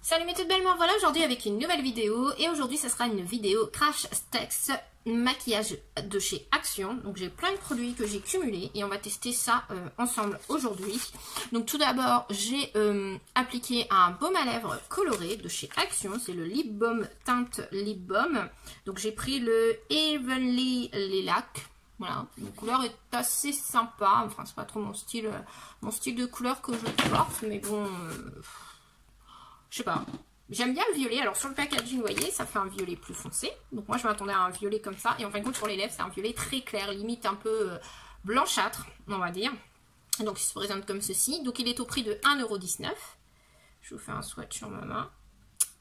Salut mes toutes belles, me voilà aujourd'hui avec une nouvelle vidéo et aujourd'hui ce sera une vidéo Crash Text maquillage de chez Action. Donc j'ai plein de produits que j'ai cumulés et on va tester ça ensemble aujourd'hui. Donc tout d'abord j'ai appliqué un baume à lèvres coloré de chez Action, c'est le Lip Balm teinte Lip Balm. Donc j'ai pris le Heavenly Lilac. Voilà, la couleur est assez sympa, enfin c'est pas trop mon style de couleur que je porte, mais bon... je sais pas, j'aime bien le violet. Alors sur le packaging, vous voyez, ça fait un violet plus foncé. Donc moi je m'attendais à un violet comme ça. Et en fin de compte sur les lèvres, c'est un violet très clair, limite un peu blanchâtre, on va dire. Donc il se présente comme ceci. Donc il est au prix de 1,19 €. Je vous fais un swatch sur ma main.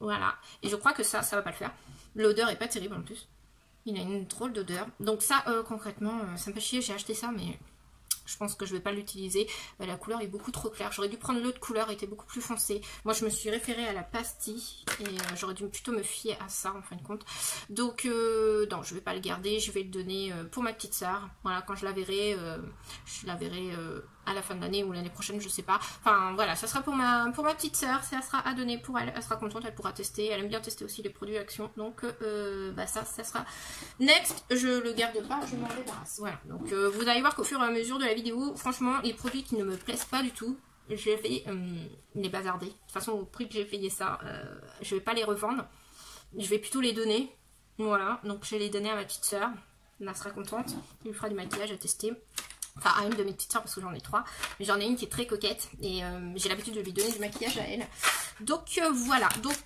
Voilà. Et je crois que ça va pas le faire. L'odeur est pas terrible en plus. Il a une drôle d'odeur. Donc ça, concrètement, ça me fait chier. J'ai acheté ça, mais... je pense que je vais pas l'utiliser. La couleur est beaucoup trop claire. J'aurais dû prendre l'autre couleur, elle était beaucoup plus foncée. Moi, je me suis référée à la pastille et j'aurais dû plutôt me fier à ça en fin de compte. Donc, non, je vais pas le garder. Je vais le donner pour ma petite soeur. Voilà, quand je la verrai à la fin de l'année ou l'année prochaine, je sais pas. Enfin, voilà, ça sera pour ma petite soeur. Ça sera à donner pour elle. Elle sera contente, elle pourra tester. Elle aime bien tester aussi les produits Action. Donc, ça sera next. Je le garde pas, je m'en débarrasse. Voilà, donc vous allez voir qu'au fur et à mesure de la vidéo, franchement, les produits qui ne me plaisent pas du tout, je vais les bazarder. De toute façon, au prix que j'ai payé ça, je vais pas les revendre. Je vais plutôt les donner. Voilà, donc je vais les donner à ma petite soeur. Elle sera contente. Elle lui fera du maquillage à tester. Enfin, à une de mes petites soeurs parce que j'en ai 3. Mais j'en ai une qui est très coquette. Et j'ai l'habitude de lui donner du maquillage à elle. Donc voilà. Donc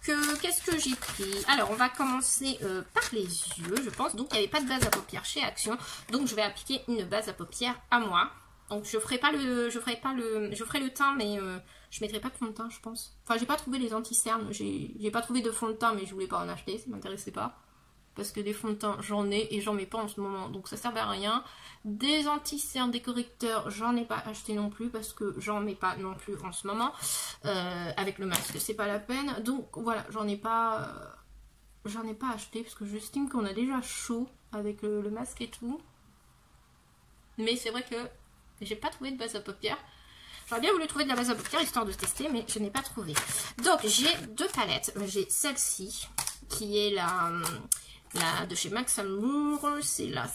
qu'est-ce que j'ai pris? Alors on va commencer par les yeux, je pense. Donc il n'y avait pas de base à paupières chez Action. Donc je vais appliquer une base à paupières à moi. Donc je ferai le teint, mais je mettrai pas de fond de teint, je pense. Enfin, j'ai pas trouvé les anti-cernes. J'ai pas trouvé de fond de teint, mais je voulais pas en acheter, ça m'intéressait pas. Parce que des fonds de teint, j'en ai et j'en mets pas en ce moment. Donc ça sert à rien. Des anti-cernes, des correcteurs, j'en ai pas acheté non plus. Parce que j'en mets pas non plus en ce moment. Avec le masque, c'est pas la peine. Donc voilà, j'en ai pas acheté. Parce que j'estime qu'on a déjà chaud avec le masque et tout. Mais c'est vrai que j'ai pas trouvé de base à paupières. J'aurais bien voulu trouver de la base à paupières histoire de tester, mais je n'ai pas trouvé. Donc j'ai deux palettes. J'ai celle-ci qui est la de chez Max Amour. C'est la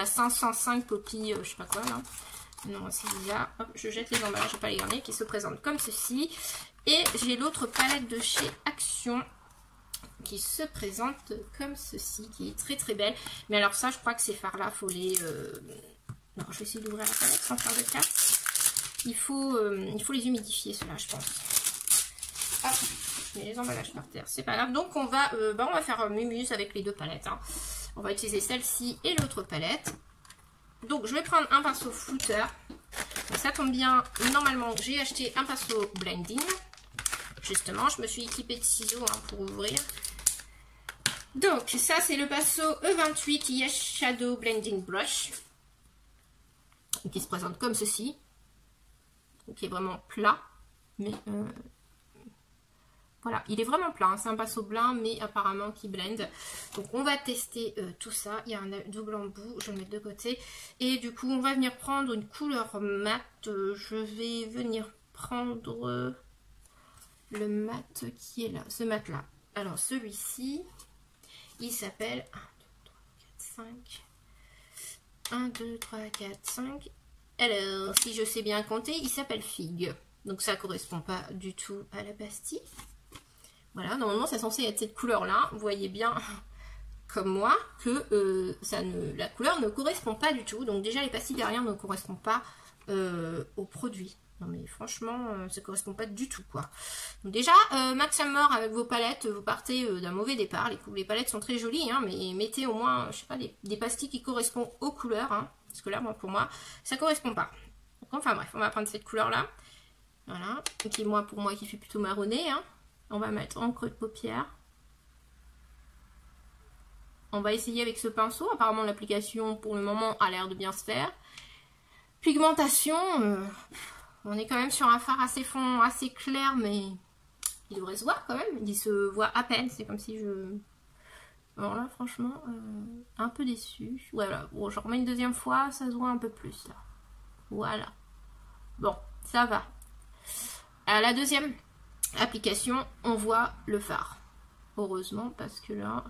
505 Poppy, je sais pas quoi là. Non, c'est là. Hop, je jette les emballages, je vais pas les garder, qui se présentent comme ceci. Et j'ai l'autre palette de chez Action qui se présente comme ceci, qui est très très belle. Mais alors ça, je crois que ces fards là, faut les... Non, je vais essayer d'ouvrir la palette sans faire de casse. Il faut les humidifier, ceux-là, je pense. Hop, je mets les emballages par terre, c'est pas grave. Donc on va faire mumuse avec les deux palettes. Hein. On va utiliser celle-ci et l'autre palette. Donc je vais prendre un pinceau flouteur. Donc, ça tombe bien, normalement j'ai acheté un pinceau blending. Justement, je me suis équipée de ciseaux pour ouvrir. Donc ça c'est le pinceau E28 Yes Shadow Blending Brush. Qui se présente comme ceci. Donc qui est vraiment plat. Mais voilà, il est vraiment plat. Hein. C'est un pinceau blanc mais apparemment qui blende. Donc on va tester tout ça. Il y a un double embout. Je vais le mettre de côté. Et du coup on va venir prendre une couleur mat. Je vais venir prendre le mat qui est là. Ce mat là. Alors celui-ci, il s'appelle 1, 2, 3, 4, 5. Alors, si je sais bien compter, il s'appelle Figue. Donc ça correspond pas du tout à la pastille. Voilà, normalement c'est censé être cette couleur-là. Vous voyez bien, comme moi, que la couleur ne correspond pas du tout. Donc déjà, les pastilles derrière ne correspondent pas au produit. Non mais franchement, ça correspond pas du tout quoi. Donc déjà, Max Amour avec vos palettes, vous partez d'un mauvais départ. Les palettes sont très jolies, hein, mais mettez au moins, je sais pas, des pastilles qui correspondent aux couleurs. Hein, parce que là, pour moi, ça correspond pas. Donc, enfin bref, on va prendre cette couleur là. Voilà. Qui pour moi qui fait plutôt marronné. Hein. On va mettre en creux de paupière. On va essayer avec ce pinceau. Apparemment l'application pour le moment a l'air de bien se faire. Pigmentation. On est quand même sur un fard assez fond, assez clair, mais il devrait se voir quand même. Il se voit à peine, c'est comme si je... Alors là, franchement, un peu déçue. Voilà, bon, je remets une deuxième fois, ça se voit un peu plus, là. Voilà. Bon, ça va. La deuxième application, on voit le fard. Heureusement, parce que là...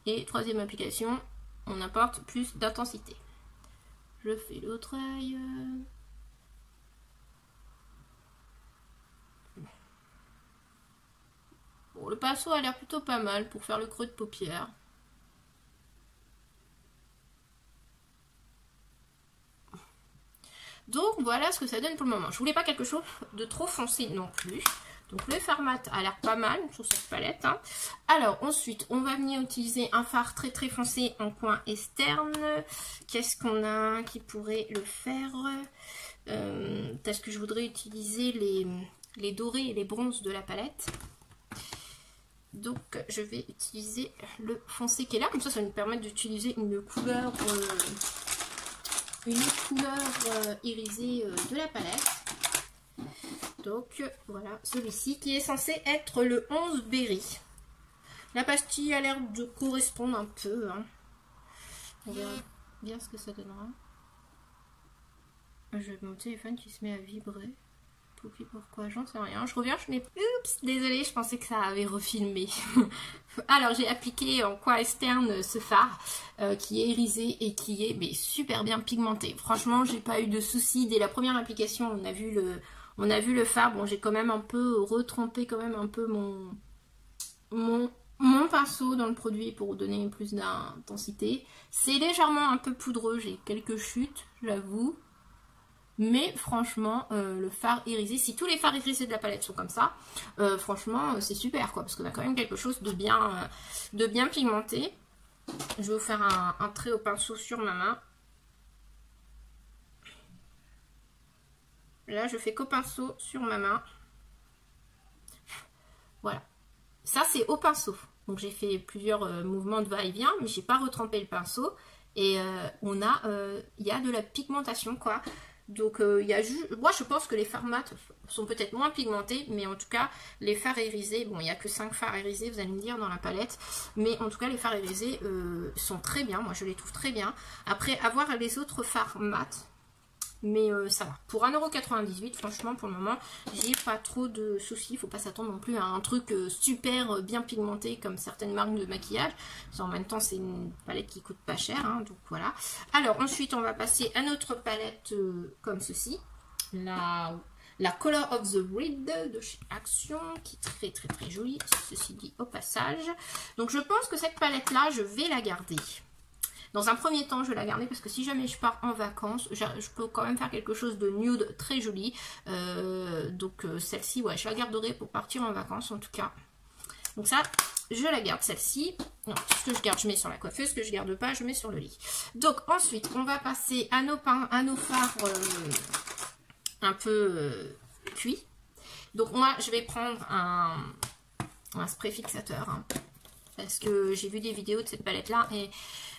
Et troisième application, on apporte plus d'intensité. Je fais l'autre œil. Bon, le pinceau a l'air plutôt pas mal pour faire le creux de paupière. Donc voilà ce que ça donne pour le moment. Je voulais pas quelque chose de trop foncé non plus. Donc le fard mat a l'air pas mal sur cette palette. Hein. Alors ensuite, on va venir utiliser un fard très très foncé en coin externe. Qu'est-ce qu'on a qui pourrait le faire? Est-ce que je voudrais utiliser les dorés et les bronzes de la palette? Donc je vais utiliser le foncé qui est là. Comme ça, ça va nous permettre d'utiliser une couleur irisée de la palette. Donc voilà, celui-ci qui est censé être le 11 Berry. La pastille a l'air de correspondre un peu. Hein. On verra bien ce que ça donnera. J'ai mon téléphone qui se met à vibrer. Pourquoi? J'en sais rien. Je reviens, je mets... Oups, désolée, je pensais que ça avait refilmé. Alors, j'ai appliqué en coin externe ce fard qui est irisé et qui est super bien pigmenté. Franchement, j'ai pas eu de soucis. Dès la première application, on a vu le fard. Bon, j'ai quand même un peu retrempé quand même un peu mon pinceau dans le produit pour donner plus d'intensité. C'est légèrement un peu poudreux. J'ai quelques chutes, j'avoue. Mais franchement, le fard irisé, si tous les fards irisés de la palette sont comme ça, franchement, c'est super quoi, parce qu'on a quand même quelque chose de bien pigmenté. Je vais vous faire un trait au pinceau sur ma main. Là, je fais qu'au pinceau sur ma main. Voilà. Ça, c'est au pinceau. Donc, j'ai fait plusieurs mouvements de va-et-vient, mais j'ai pas retrempé le pinceau. Et il y a de la pigmentation quoi. Donc moi je pense que les fards mat sont peut-être moins pigmentés, mais en tout cas les fards irisés, bon il n'y a que 5 fards irisés vous allez me dire dans la palette, mais en tout cas les fards irisés sont très bien, moi je les trouve très bien. Après avoir les autres fards mat, mais ça va. Pour 1,98 €, franchement pour le moment j'ai pas trop de soucis, il faut pas s'attendre non plus à un truc super bien pigmenté comme certaines marques de maquillage. En même temps c'est une palette qui coûte pas cher, hein, donc voilà. Alors ensuite on va passer à notre palette comme ceci, la Color of the Red de chez Action, qui est très très très jolie, ceci dit au passage. Donc je pense que cette palette là je vais la garder. Dans un premier temps, je vais la garder parce que si jamais je pars en vacances, je peux quand même faire quelque chose de nude très joli. Donc celle-ci, ouais, je la garderai pour partir en vacances en tout cas. Donc ça, je la garde celle-ci. Non, ce que je garde, je mets sur la coiffeuse. Ce que je garde pas, je mets sur le lit. Donc ensuite, on va passer à nos fards un peu cuits. Donc moi, je vais prendre un spray fixateur. Hein, parce que j'ai vu des vidéos de cette palette-là et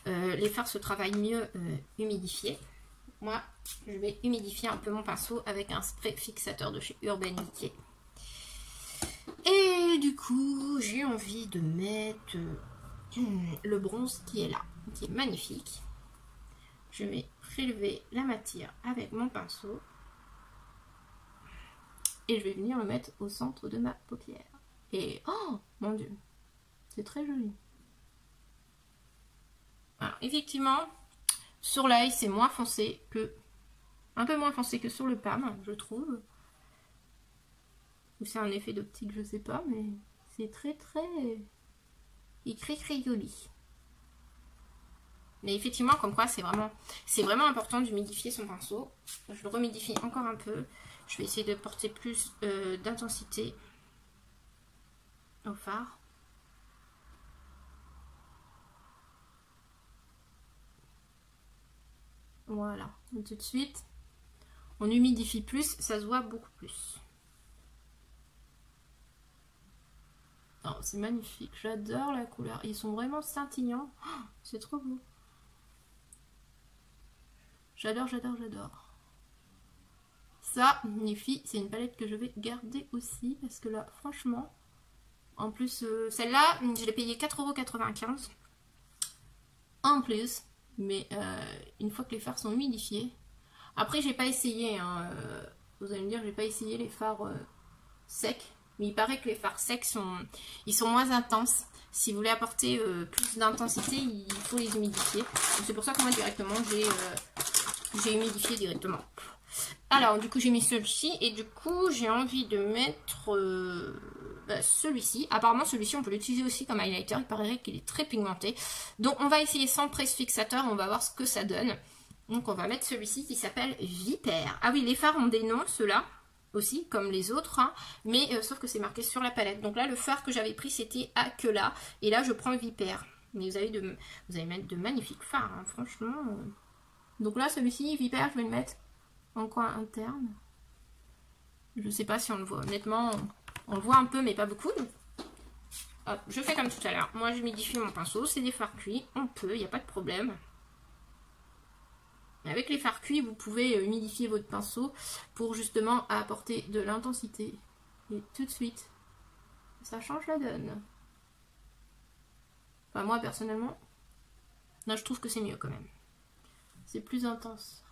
les fards se travaillent mieux humidifiés. Moi, je vais humidifier un peu mon pinceau avec un spray fixateur de chez Urbanité. Et du coup, j'ai envie de mettre le bronze qui est là, qui est magnifique. Je vais prélever la matière avec mon pinceau. Et je vais venir le mettre au centre de ma paupière. Et oh mon dieu, c'est très joli. Alors, effectivement, sur l'œil, c'est moins foncé que... Un peu moins foncé que sur le PAM, je trouve. Ou c'est un effet d'optique, je sais pas, mais c'est très très... Il est très très joli. Mais effectivement, comme quoi, c'est vraiment important d'humidifier son pinceau. Je le remidifie encore un peu. Je vais essayer de porter plus d'intensité au fard. Voilà, et tout de suite, on humidifie plus, ça se voit beaucoup plus. Oh, c'est magnifique, j'adore la couleur, ils sont vraiment scintillants, oh, c'est trop beau. J'adore, j'adore, j'adore. Ça, les filles, c'est une palette que je vais garder aussi, parce que là, franchement, en plus, celle-là, je l'ai payée 4,95 € en plus. Mais une fois que les fards sont humidifiés, après j'ai pas essayé hein, Vous allez me dire, j'ai pas essayé les fards secs. Mais il paraît que les fards secs ils sont moins intenses. Si vous voulez apporter plus d'intensité, il faut les humidifier. C'est pour ça que moi directement, j'ai humidifié directement. Alors du coup j'ai mis celui-ci et du coup j'ai envie de mettre celui-ci. Apparemment celui-ci on peut l'utiliser aussi comme highlighter. Il paraît qu'il est très pigmenté. Donc on va essayer sans presse fixateur. On va voir ce que ça donne. Donc on va mettre celui-ci qui s'appelle Vipère. Ah oui, les fards ont des noms, ceux-là aussi, comme les autres, hein, mais sauf que c'est marqué sur la palette. Donc là, le fard que j'avais pris, c'était Aquela, et là, je prends Vipère. Mais vous allez mettre de magnifiques fards, hein, franchement. Donc là, celui-ci, Vipère, je vais le mettre en coin interne. Je sais pas si on le voit. Honnêtement, on le voit un peu, mais pas beaucoup. Donc, hop, je fais comme tout à l'heure. Moi, j'humidifie mon pinceau. C'est des fards cuits. On peut, il n'y a pas de problème. Avec les fards cuits, vous pouvez humidifier votre pinceau pour justement apporter de l'intensité. Et tout de suite, ça change la donne. Enfin, moi, personnellement, là, je trouve que c'est mieux quand même. C'est plus intense.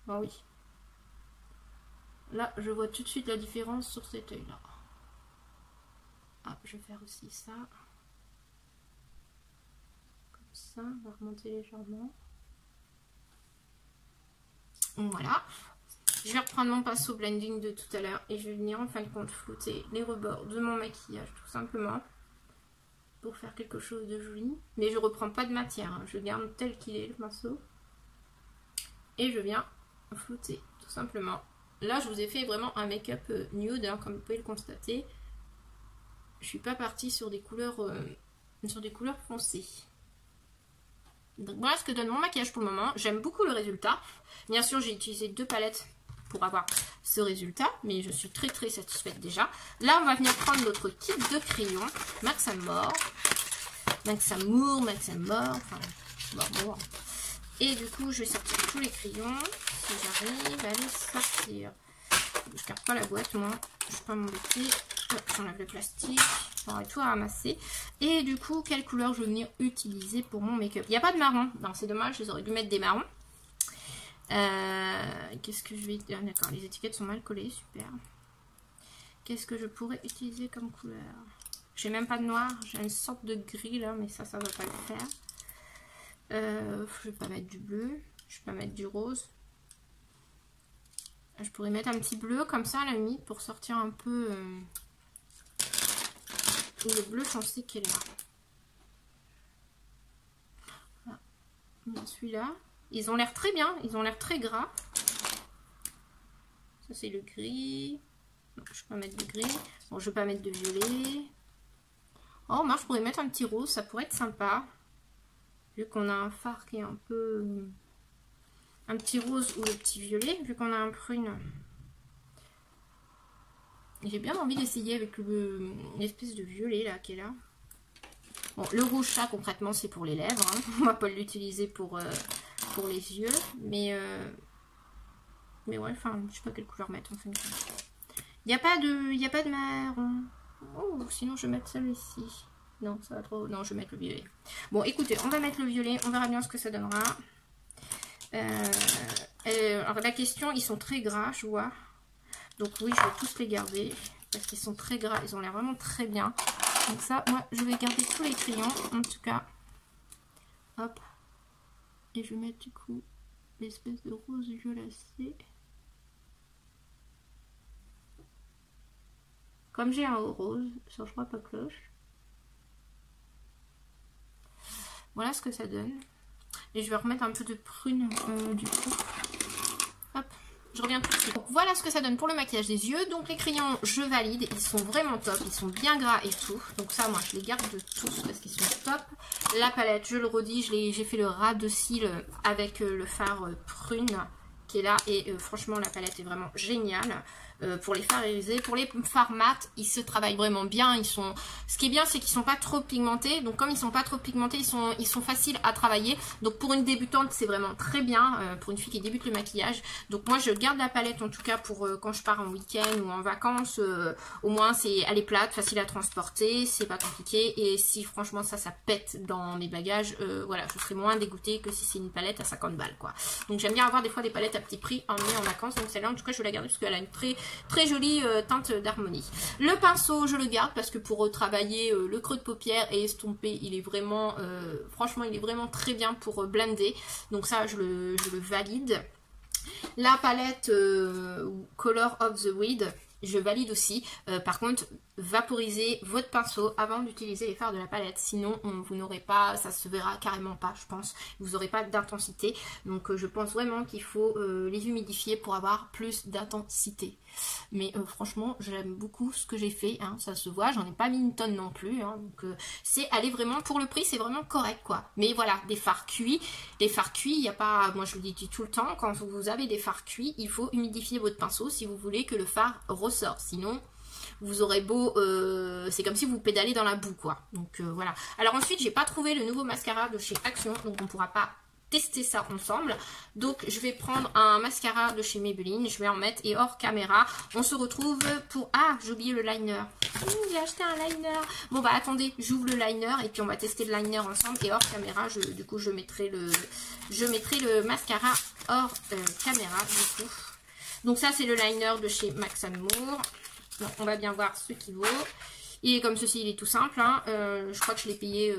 Ben oui. Là, je vois tout de suite la différence sur cet œil-là. Ah, je vais faire aussi ça. Comme ça, on va remonter légèrement. Voilà, je vais reprendre mon pinceau blending de tout à l'heure et je vais venir en fin de compte flouter les rebords de mon maquillage tout simplement pour faire quelque chose de joli. Mais je reprends pas de matière, hein. Je garde tel qu'il est le pinceau et je viens flouter tout simplement. Là je vous ai fait vraiment un make-up nude, hein, comme vous pouvez le constater. Je suis pas partie sur des couleurs foncées. Donc voilà ce que donne mon maquillage pour le moment. J'aime beaucoup le résultat. Bien sûr, j'ai utilisé 2 palettes pour avoir ce résultat, mais je suis très très satisfaite déjà. Là, on va venir prendre notre kit de crayons Max Amour, enfin, bon. Et du coup, je vais sortir tous les crayons, si j'arrive à les sortir. Je garde pas la boîte, moi. Je peux pas m'embêter. J'enlève le plastique. J'aurai tout à ramasser. Et du coup, quelle couleur je vais venir utiliser pour mon make-up? Il n'y a pas de marron. Non, c'est dommage, j'aurais dû mettre des marrons. Qu'est-ce que je vais... Ah, d'accord, les étiquettes sont mal collées, super. Qu'est-ce que je pourrais utiliser comme couleur? J'ai même pas de noir, j'ai une sorte de gris là, mais ça va pas le faire. Je vais pas mettre du bleu, je vais pas mettre du rose. Je pourrais mettre un petit bleu comme ça à la limite pour sortir un peu le bleu foncé qui est là. Voilà. Celui-là, ils ont l'air très bien, ils ont l'air très gras. Ça c'est le gris. Non, je peux pas mettre de gris. Bon, je vais pas mettre de violet. Oh, moi je pourrais mettre un petit rose, ça pourrait être sympa. Vu qu'on a un fard qui est un peu... un petit rose ou le petit violet, vu qu'on a un prune. J'ai bien envie d'essayer avec l'espèce de violet là qui est là. Bon, le rouge, ça concrètement c'est pour les lèvres. Hein. On va pas l'utiliser pour les yeux. Mais ouais, enfin, je sais pas quelle couleur mettre en fin de compte. Il n'y a pas de marron. Oh, sinon je vais mettre celui-ci. Non, ça va trop. Non, je vais mettre le violet. Bon, écoutez, on va mettre le violet. On verra bien ce que ça donnera. Alors la question, ils sont très gras, je vois. Donc oui, je vais tous les garder. Parce qu'ils sont très gras. Ils ont l'air vraiment très bien. Donc ça, moi, je vais garder tous les crayons. En tout cas. Hop. Et je vais mettre du coup l'espèce de rose violacé. Comme j'ai un rose, ça je crois pas cloche. Voilà ce que ça donne. Et je vais remettre un peu de prune du coup. Hop, je reviens tout de suite. Donc voilà ce que ça donne pour le maquillage des yeux. Donc les crayons, je valide. Ils sont vraiment top. Ils sont bien gras et tout. Donc ça, moi, je les garde tous parce qu'ils sont top. La palette, je le redis, j'ai fait le ras de cils avec le fard prune qui est là. Et franchement, la palette est vraiment géniale. pour les fards irisés. Pour les fards mat, ils se travaillent vraiment bien. Ce qui est bien, c'est qu'ils sont pas trop pigmentés. Donc comme ils sont pas trop pigmentés, ils sont faciles à travailler. Donc pour une débutante, c'est vraiment très bien. Pour une fille qui débute le maquillage. Donc moi, je garde la palette en tout cas pour quand je pars en week-end ou en vacances. Au moins, elle est plate, facile à transporter, c'est pas compliqué. Et si franchement ça pète dans mes bagages, voilà, je serai moins dégoûtée que si c'est une palette à 50 balles quoi. Donc j'aime bien avoir des fois des palettes à petit prix emmenées en vacances. Donc celle-là en tout cas je vais la garder parce qu'elle a une très jolie teinte d'harmonie. Le pinceau je le garde parce que pour travailler le creux de paupière et estomper, il est vraiment franchement il est vraiment très bien pour blender. Donc ça je le valide. La palette Color of the Weed, je valide aussi. Par contre, vaporisez votre pinceau avant d'utiliser les fards de la palette. Sinon, vous n'aurez pas, ça se verra carrément pas, je pense. Vous n'aurez pas d'intensité. Donc, je pense vraiment qu'il faut les humidifier pour avoir plus d'intensité. Mais franchement, j'aime beaucoup ce que j'ai fait. Hein, ça se voit, j'en ai pas mis une tonne non plus. Hein, donc, c'est aller vraiment, pour le prix, c'est vraiment correct, quoi. Mais voilà, des fards cuits. Les fards cuits, il n'y a pas, moi je vous le dis tout le temps, quand vous avez des fards cuits, il faut humidifier votre pinceau si vous voulez que le fard ressort. Sinon, vous aurez beau, c'est comme si vous pédalez dans la boue quoi. Donc voilà. Alors ensuite, j'ai pas trouvé le nouveau mascara de chez Action, donc on pourra pas tester ça ensemble. Donc je vais prendre un mascara de chez Maybelline, je vais en mettre et hors caméra, on se retrouve pour... Ah, j'ai oublié le liner. J'ai acheté un liner. Bon bah attendez, j'ouvre le liner et puis on va tester le liner ensemble et hors caméra, du coup je mettrai le mascara hors caméra du coup. Donc ça c'est le liner de chez Max Amour. Bon, on va bien voir ce qu'il vaut. Il est comme ceci, il est tout simple. Hein. Je crois que je l'ai payé,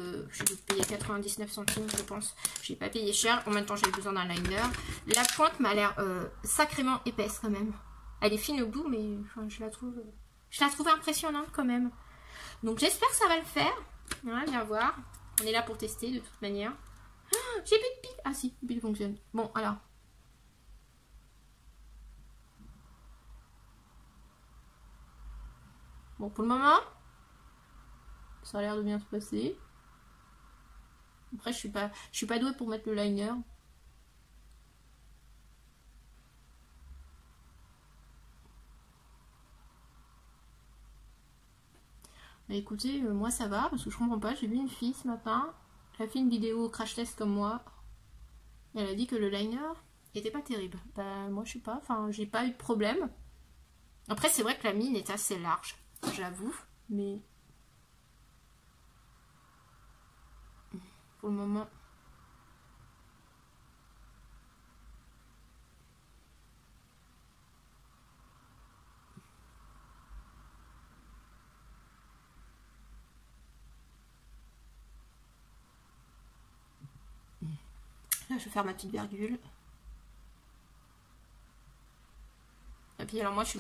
99 centimes, je pense. Je l'ai pas payé cher. En même temps, j'avais besoin d'un liner. La pointe m'a l'air sacrément épaisse quand même. Elle est fine au bout, mais enfin, je la trouve impressionnante quand même. Donc j'espère que ça va le faire. On va bien voir. On est là pour tester de toute manière. Oh, j'ai plus de pile. Ah si, le pile fonctionne. Bon, alors. Bon, pour le moment, ça a l'air de bien se passer. Après, je suis pas douée pour mettre le liner. Mais écoutez, moi ça va, parce que je comprends pas. J'ai vu une fille ce matin, elle a fait une vidéo crash test comme moi. Elle a dit que le liner était pas terrible. Bah, moi je sais pas, enfin, j'ai pas eu de problème. Après, c'est vrai que la mine est assez large, j'avoue, mais pour le moment. Là, je vais faire ma petite virgule. Et puis alors moi je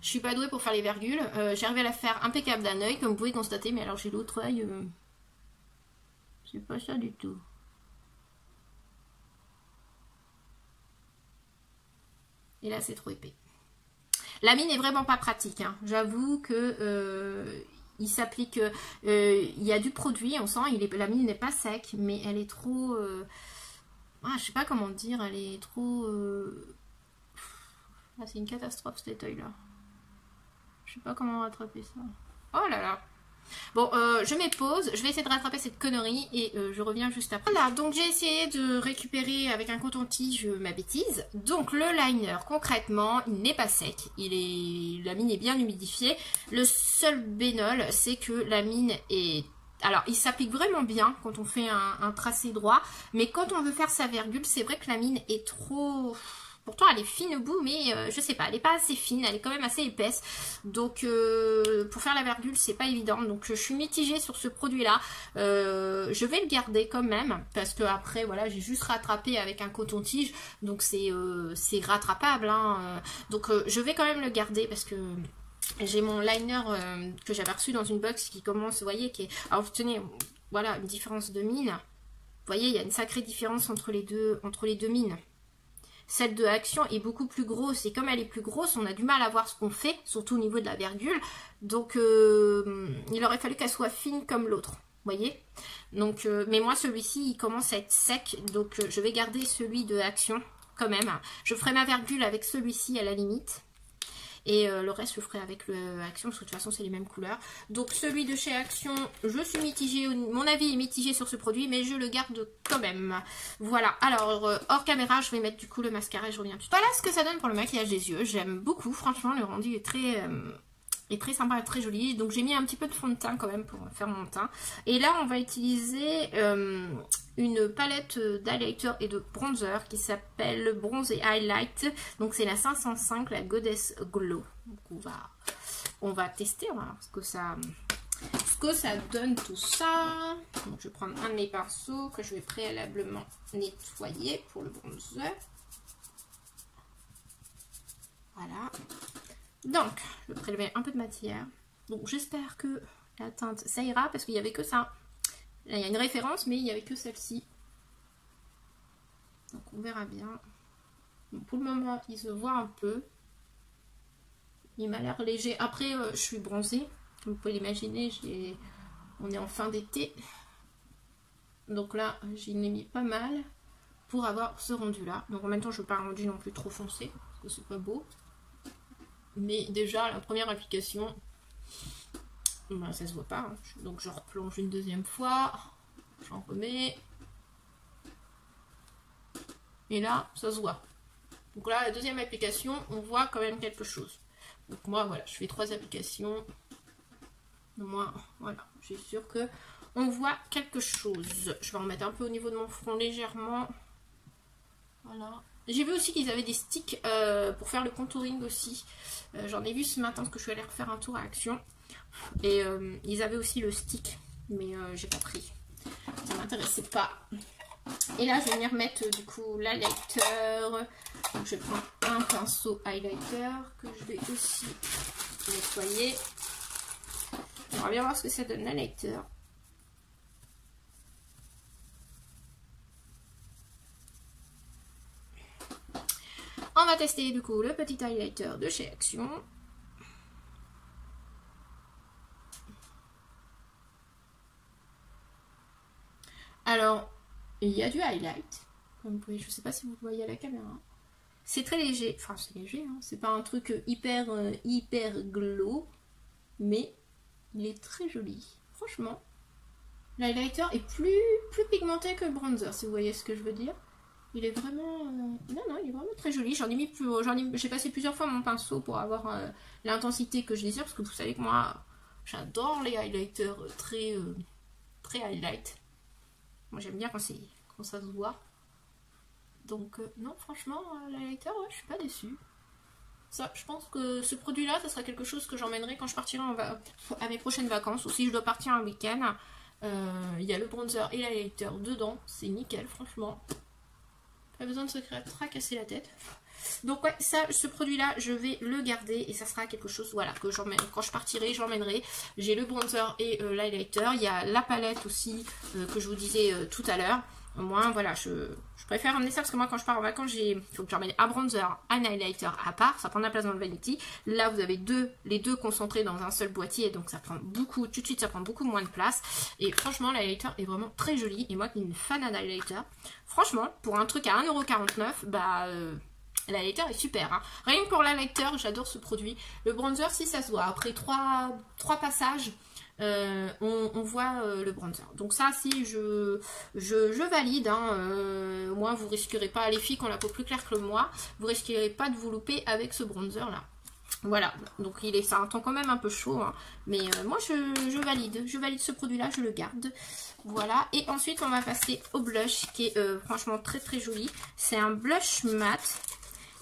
suis pas douée pour faire les virgules. J'arrive à la faire impeccable d'un œil, comme vous pouvez constater, mais alors j'ai l'autre œil. C'est pas ça du tout. Et là c'est trop épais. La mine est vraiment pas pratique. Hein. J'avoue que il s'applique. Il y a du produit, on sent. La mine n'est pas sec, mais elle est trop. Je sais pas comment dire. Elle est trop. Ah, c'est une catastrophe cet œil là. Je sais pas comment rattraper ça. Oh là là. Bon, je mets pause. Je vais essayer de rattraper cette connerie et je reviens juste après. Voilà, donc j'ai essayé de récupérer avec un coton-tige ma bêtise. Donc le liner, concrètement, il n'est pas sec. La mine est bien humidifiée. Le seul bémol, c'est que la mine est... Alors, il s'applique vraiment bien quand on fait un tracé droit. Mais quand on veut faire sa virgule, c'est vrai que la mine est trop... Pourtant, elle est fine au bout, mais je sais pas, elle n'est pas assez fine, elle est quand même assez épaisse. Donc, pour faire la virgule, c'est pas évident. Donc, je suis mitigée sur ce produit-là. Je vais le garder quand même, parce que après, voilà, j'ai juste rattrapé avec un coton-tige. Donc, c'est rattrapable. Hein. Donc, je vais quand même le garder, parce que... J'ai mon liner que j'avais reçu dans une box qui commence, vous voyez, qui est... Alors, vous tenez, voilà, une différence de mine. Vous voyez, il y a une sacrée différence entre les deux mines. Celle de Action est beaucoup plus grosse et comme elle est plus grosse, on a du mal à voir ce qu'on fait, surtout au niveau de la virgule. Donc, il aurait fallu qu'elle soit fine comme l'autre, vous voyez. Donc, mais moi, celui-ci, il commence à être sec, donc je vais garder celui de Action quand même. Je ferai ma virgule avec celui-ci à la limite. Et le reste, je le ferai avec le Action, parce que de toute façon, c'est les mêmes couleurs. Donc, celui de chez Action, je suis mitigée. Mon avis est mitigé sur ce produit, mais je le garde quand même. Voilà. Alors, hors caméra, je vais mettre du coup le mascara et je reviens tout de suite. Voilà ce que ça donne pour le maquillage des yeux. J'aime beaucoup. Franchement, le rendu est très sympa et très joli. Donc j'ai mis un petit peu de fond de teint quand même pour faire mon teint. Et là on va utiliser une palette d'highlighter et de bronzer qui s'appelle Bronze et Highlight. Donc c'est la 505, la Goddess Glow. Donc on va tester, on va voir ce que ça donne tout ça. Donc je vais prendre un de mes pinceaux que je vais préalablement nettoyer pour le bronzer. Voilà. Donc, je vais prélever un peu de matière. Donc, j'espère que la teinte, ça ira, parce qu'il n'y avait que ça. Là, il y a une référence, mais il n'y avait que celle-ci. Donc, on verra bien. Donc, pour le moment, il se voit un peu. Il m'a l'air léger. Après, je suis bronzée. Comme vous pouvez l'imaginer, on est en fin d'été. Donc là, j'y ai mis pas mal pour avoir ce rendu-là. Donc, en même temps, je ne veux pas un rendu non plus trop foncé, parce que c'est pas beau. Mais déjà, la première application, ben, ça se voit pas. Hein. Donc, je replonge une deuxième fois. J'en remets. Et là, ça se voit. Donc là, la deuxième application, on voit quand même quelque chose. Donc moi, voilà, je fais 3 applications. Moi, voilà, je suis sûre que on voit quelque chose. Je vais en mettre un peu au niveau de mon front légèrement. Voilà. J'ai vu aussi qu'ils avaient des sticks pour faire le contouring aussi. J'en ai vu ce matin parce que je suis allée refaire un tour à Action. Et ils avaient aussi le stick. Mais j'ai pas pris. Ça m'intéressait pas. Et là, je vais venir mettre du coup l'highlighter. Donc je prends un pinceau highlighter que je vais aussi nettoyer. On va bien voir ce que ça donne l'highlighter. On va tester du coup le petit highlighter de chez Action. Alors, il y a du highlight. Comme vous pouvez, je ne sais pas si vous le voyez à la caméra. C'est très léger. Enfin, c'est léger, hein. C'est pas un truc hyper glow. Mais il est très joli. Franchement, l'highlighter est plus pigmenté que le bronzer, si vous voyez ce que je veux dire. Il est vraiment... Non, il est vraiment très joli. J'ai passé plusieurs fois mon pinceau pour avoir l'intensité que je désire. Parce que vous savez que moi, j'adore les highlighters très highlight. Moi, j'aime bien quand ça se voit. Donc, non, franchement, l'highlighter, ouais, je suis pas déçue. Ça, je pense que ce produit-là, ça sera quelque chose que j'emmènerai quand je partirai à mes prochaines vacances. Ou si je dois partir un week-end. Il y a le bronzer et l'highlighter dedans. C'est nickel, franchement. Pas besoin de se tracasser la tête. Donc ouais, ce produit-là, je vais le garder et ça sera quelque chose, voilà, que j'emmène quand je partirai, j'emmènerai. J'ai le bronzer et l'highlighter. Il y a la palette aussi que je vous disais tout à l'heure. Au moins, voilà, je préfère emmener ça parce que moi, quand je pars en vacances, il faut que j'emmène un bronzer, un highlighter à part. Ça prend de la place dans le vanity. Là, vous avez les deux concentrés dans un seul boîtier. Donc, ça prend beaucoup, tout de suite, ça prend beaucoup moins de place. Et franchement, l'highlighter est vraiment très joli. Et moi, qui suis une fan d'highlighter, franchement, pour un truc à 1,49 €, bah... l'highlighter est super, hein. Rien que pour l'highlighter, j'adore ce produit. Le bronzer, si ça se voit, après 3 passages, on voit le bronzer. Donc ça, si je valide, hein, au moins vous risquerez pas, les filles qui ont la peau plus claire que moi, vous risquerez pas de vous louper avec ce bronzer là. Voilà, donc ça a un temps quand même un peu chaud, hein, mais moi je valide ce produit là, je le garde. Voilà, et ensuite on va passer au blush qui est franchement très très joli. C'est un blush mat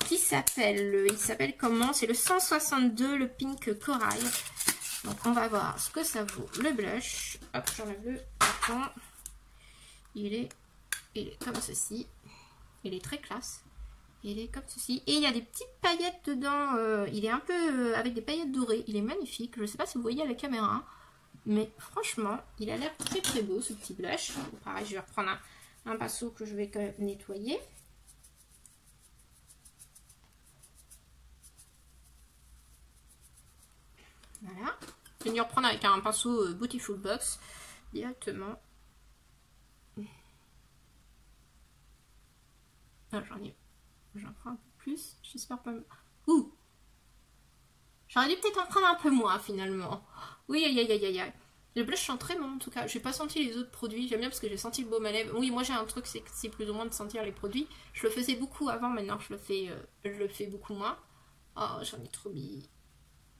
qui s'appelle, il s'appelle comment? C'est le 162, le Pink Corail. Donc on va voir ce que ça vaut le blush. Hop, j'enlève le carton. Il est comme ceci. Il est très classe. Il est comme ceci. Et il y a des petites paillettes dedans. Il est un peu avec des paillettes dorées. Il est magnifique. Je ne sais pas si vous voyez à la caméra. Mais franchement, il a l'air très très beau ce petit blush. Pareil, je vais reprendre un pinceau que je vais quand même nettoyer. Voilà. Je vais venir reprendre avec un pinceau Beautiful Box directement. Ah, j'en prends un peu plus. J'espère pas. Ouh! J'aurais dû peut-être en prendre un peu moins finalement. Oui, aïe aïe aïe aïe aïe. Le blush sent très bon en tout cas. J'ai pas senti les autres produits. J'aime bien parce que j'ai senti le baume à lèvres. Oui, moi j'ai un truc, c'est plus ou moins de sentir les produits. Je le faisais beaucoup avant, maintenant je le fais beaucoup moins. Oh, j'en ai trop mis.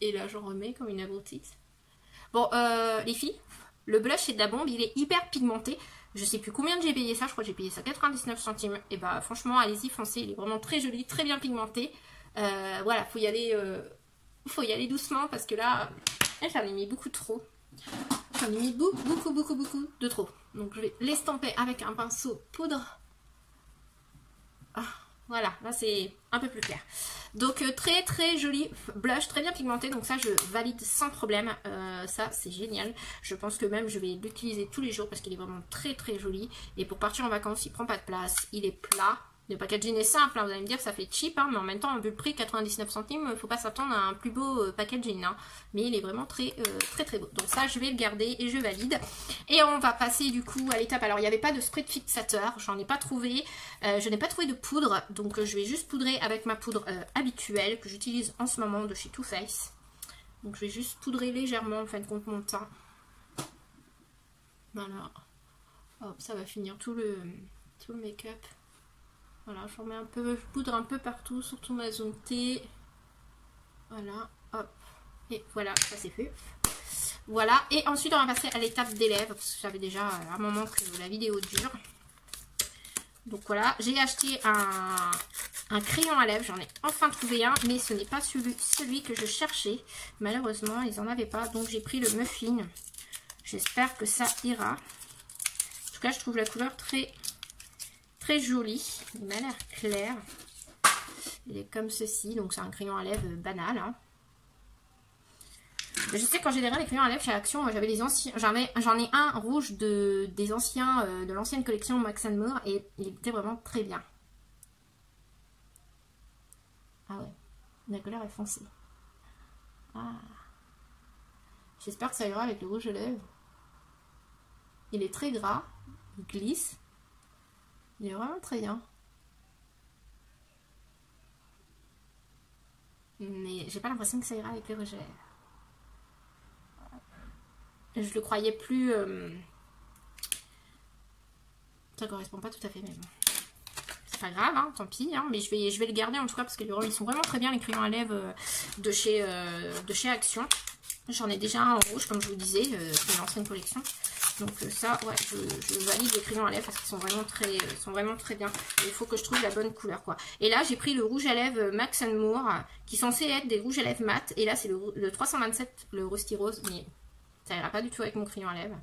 Et là j'en remets comme une abrutie. Bon, les filles, le blush est de la bombe. Il est hyper pigmenté. Je sais plus combien j'ai payé ça. Je crois que j'ai payé ça 99 centimes. Et bah franchement, allez-y, foncez. Il est vraiment très joli, très bien pigmenté. Voilà, faut y aller doucement parce que là, j'en ai mis beaucoup trop. J'en ai mis beaucoup de trop. Donc je vais l'estamper avec un pinceau poudre. Ah, voilà, là c'est un peu plus clair. Donc très joli blush, très bien pigmenté. Donc ça je valide sans problème. Ça c'est génial. Je pense que même je vais l'utiliser tous les jours parce qu'il est vraiment très joli. Et pour partir en vacances, il prend pas de place. Il est plat. Le packaging est simple, hein. Vous allez me dire ça fait cheap, hein, mais en même temps, vu le prix 99 centimes, faut pas s'attendre à un plus beau packaging, hein. Mais il est vraiment très beau. Donc ça, je vais le garder et je valide. Et on va passer du coup à l'étape. Alors, il n'y avait pas de spray de fixateur, j'en ai pas trouvé. Je n'ai pas trouvé de poudre, donc je vais juste poudrer avec ma poudre habituelle que j'utilise en ce moment de chez Too Faced. Donc je vais juste poudrer légèrement en fin de compte mon teint. Voilà. Hop, ça va finir tout le make-up. Voilà, je remets un peu, je poudre un peu partout, surtout ma zone T. Voilà, hop. Et voilà, ça c'est fait. Voilà, et ensuite on va passer à l'étape des lèvres, parce que j'avais déjà un moment que la vidéo dure. Donc voilà, j'ai acheté un crayon à lèvres, j'en ai enfin trouvé un, mais ce n'est pas celui que je cherchais. Malheureusement, ils n'en avaient pas, donc j'ai pris le Muffin. J'espère que ça ira. En tout cas, je trouve la couleur très joli. Il m'a l'air clair. Il est comme ceci, donc c'est un crayon à lèvres banal, hein. Je sais qu'en général les crayons à lèvres chez Action, moi j'avais les anciens, j'en ai un rouge des anciens de l'ancienne collection Max & More et il était vraiment très bien. Ah ouais, la couleur est foncée. Ah. J'espère que ça ira avec le rouge à lèvres. Il est très gras, il glisse. Il est vraiment très bien. Mais j'ai pas l'impression que ça ira avec les rouges à lèvres. Je le croyais plus... Ça correspond pas tout à fait, mais bon. C'est pas grave, hein, tant pis. Hein, mais je vais le garder en tout cas parce qu'ils sont vraiment très bien les crayons à lèvres de chez Action. J'en ai déjà un en rouge, comme je vous disais, de l'ancienne collection. Donc ça, ouais, je valide les crayons à lèvres parce qu'ils sont vraiment très bien. Il faut que je trouve la bonne couleur, quoi. Et là, j'ai pris le rouge à lèvres Max & More, qui est censé être des rouges à lèvres mat. Et là, c'est le 327, le Rusty Rose, mais ça ira pas du tout avec mon crayon à lèvres.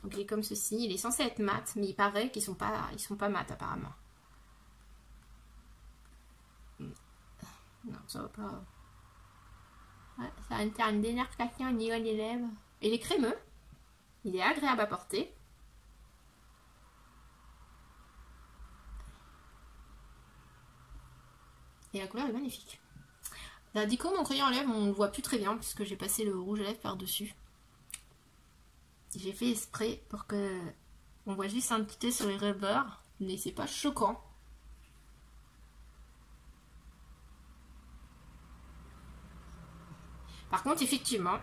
Donc il est comme ceci. Il est censé être mat, mais il paraît qu'ils sont pas mat apparemment. Non, ça va pas. Ouais, ça va me faire une dénervation au niveau des lèvres. Il est crémeux. Il est agréable à porter. Et la couleur est magnifique. Là, du coup, mon crayon à lèvres, on ne le voit plus très bien puisque j'ai passé le rouge à lèvres par-dessus. J'ai fait exprès pour que on voit juste un petit peu sur les rebords, mais c'est pas choquant. Par contre, effectivement,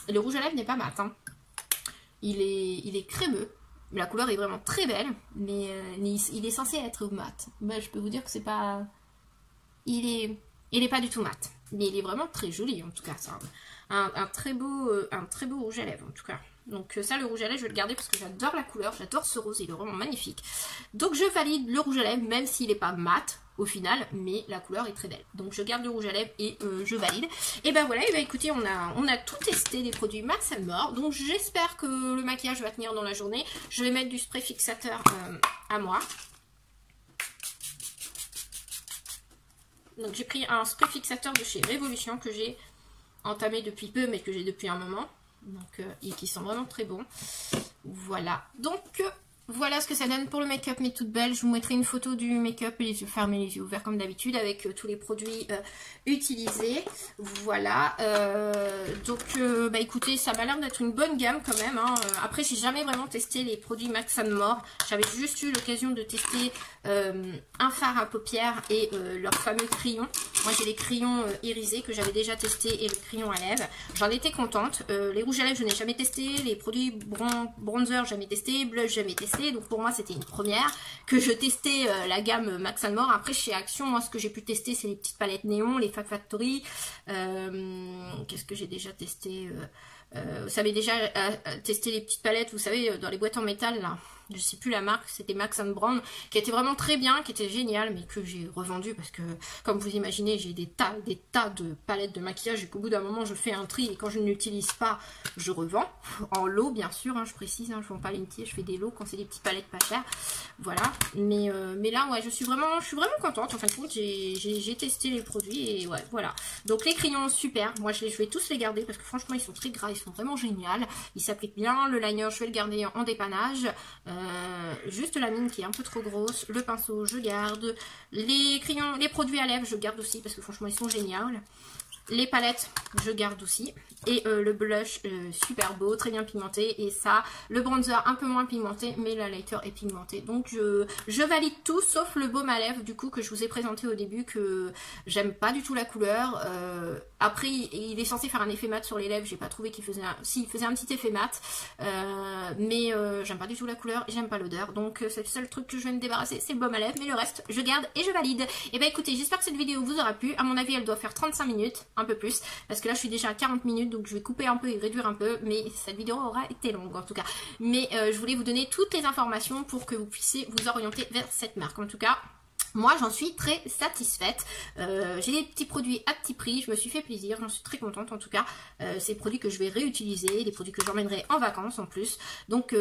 le rouge à lèvres n'est pas mat, hein. Il est crémeux. La couleur est vraiment très belle, mais il est censé être mat. Bah, je peux vous dire que c'est pas... Il est pas du tout mat. Mais il est vraiment très joli, en tout cas. C'est un très beau rouge à lèvres, en tout cas. Donc ça, le rouge à lèvres, je vais le garder parce que j'adore la couleur. J'adore ce rose, il est vraiment magnifique. Donc je valide le rouge à lèvres, même s'il n'est pas mat au final, mais la couleur est très belle. Donc je garde le rouge à lèvres et je valide. Et ben voilà, et ben écoutez, on a tout testé des produits Max & More. Donc j'espère que le maquillage va tenir dans la journée. Je vais mettre du spray fixateur à moi. Donc j'ai pris un spray fixateur de chez Révolution que j'ai entamé depuis peu, mais que j'ai depuis un moment. Donc, et qui sont vraiment très bons. Voilà. Donc Voilà ce que ça donne pour le make-up, mes toutes belles. Je vous mettrai une photo du make-up, les yeux fermés, les yeux ouverts comme d'habitude, avec tous les produits utilisés. Voilà. Donc, bah écoutez, ça m'a l'air d'être une bonne gamme quand même. Hein. Après, j'ai jamais vraiment testé les produits Max & More. J'avais juste eu l'occasion de tester un fard à paupières et leur fameux crayon. Moi, j'ai les crayons irisés que j'avais déjà testé et le crayon à lèvres. J'en étais contente. Les rouges à lèvres, je n'ai jamais testé. Les produits bronzer, jamais testé. Blush, jamais testé. Donc pour moi c'était une première que je testais la gamme Max & More. Après chez Action, moi ce que j'ai pu tester c'est les petites palettes néon, les Fab Factory. Qu'est-ce que j'ai déjà testé vous savez déjà tester les petites palettes, vous savez dans les boîtes en métal là. Je sais plus la marque, c'était Max & Brown, qui était vraiment très bien, qui était génial, mais que j'ai revendu parce que, comme vous imaginez, j'ai des tas de palettes de maquillage et qu'au bout d'un moment, je fais un tri et quand je ne l'utilise pas, je revends. En lot, bien sûr, hein, je précise, hein, je ne vends pas les petits, je fais des lots quand c'est des petites palettes pas chères. Voilà, mais là, ouais, je suis vraiment contente. En fin de compte, j'ai testé les produits et ouais, voilà. Donc les crayons, super. Moi, je vais tous les garder parce que franchement, ils sont très gras, ils sont vraiment géniaux. Ils s'appliquent bien. Le liner, je vais le garder en dépannage. Juste la mine qui est un peu trop grosse, le pinceau je garde, les crayons, les produits à lèvres je garde aussi parce que franchement ils sont géniaux, les palettes je garde aussi et le blush super beau, très bien pigmenté, et ça, le bronzer un peu moins pigmenté mais l'highlighter est pigmenté, donc je valide tout sauf le baume à lèvres du coup que je vous ai présenté au début, que j'aime pas du tout la couleur. Après il est censé faire un effet mat sur les lèvres, j'ai pas trouvé qu'il faisait il faisait un petit effet mat, mais j'aime pas du tout la couleur et j'aime pas l'odeur, donc c'est le seul truc que je vais me débarrasser, c'est le baume à lèvres, mais le reste je garde et je valide. Et bah écoutez, j'espère que cette vidéo vous aura plu. À mon avis elle doit faire 35 minutes, un peu plus, parce que là je suis déjà à 40 minutes, donc je vais couper un peu et réduire un peu, mais cette vidéo aura été longue en tout cas. Mais je voulais vous donner toutes les informations pour que vous puissiez vous orienter vers cette marque. En tout cas, moi j'en suis très satisfaite. J'ai des petits produits à petit prix, je me suis fait plaisir, j'en suis très contente en tout cas. C'est des produits que je vais réutiliser, des produits que j'emmènerai en vacances en plus, donc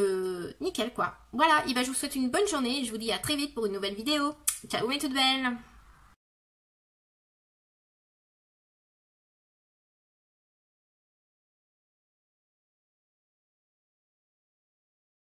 nickel quoi. Voilà, et ben je vous souhaite une bonne journée et je vous dis à très vite pour une nouvelle vidéo. Ciao mes toutes belles.